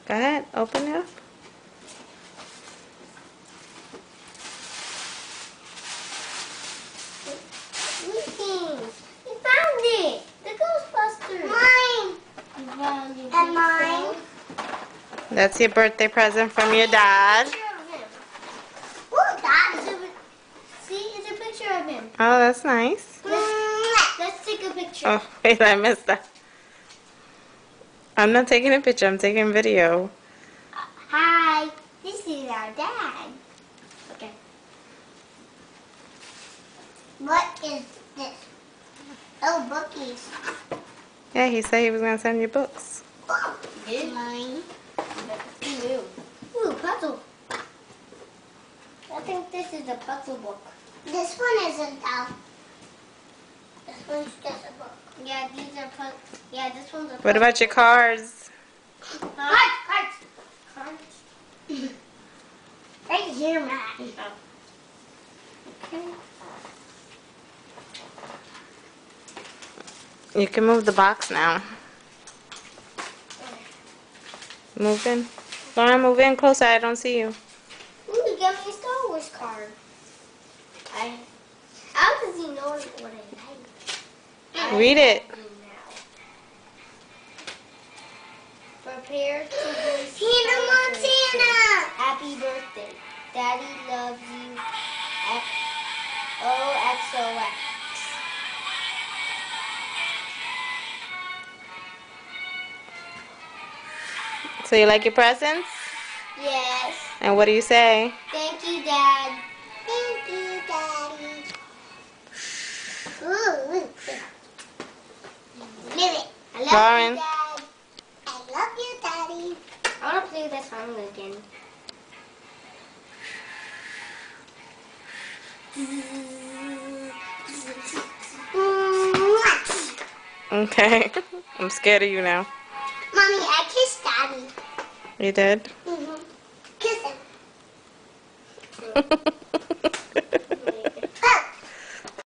Go ahead, open it up. You found it! The Ghostbusters! Mine! You found it. And mine? That's your birthday present from your dad. Oh, Dad! See, it's a picture of him. Oh, that's nice. Let's take a picture. Oh, wait, I missed that. I'm not taking a picture, I'm taking video. Hi, this is our dad. Okay. What is this? Oh, bookies. Yeah, he said he was going to send you books. Oh, mine. Ooh, puzzle. I think this is a puzzle book. This one isn't though. This one's just a book. Yeah, these are puzzle. Yeah, this one's a puzzle. What about your cars? Cards! Right here, Matt. Oh. Okay. You can move the box now. Move in. Lauren, move in closer. I don't see you. Ooh, you got me a Star Wars card. How does he know what I like? Read it. Prepare to voice Hannah Montana. Happy birthday. Daddy loves you. OXOX. So you like your presents? Yes. And what do you say? Thank you, Dad. Thank you, Daddy. Ooh. Live it. I love Lauren. you, Dad. I love you, Daddy. I want to play that song again. Okay. I'm scared of you now. Mommy, I kissed Daddy. You did? Kiss him.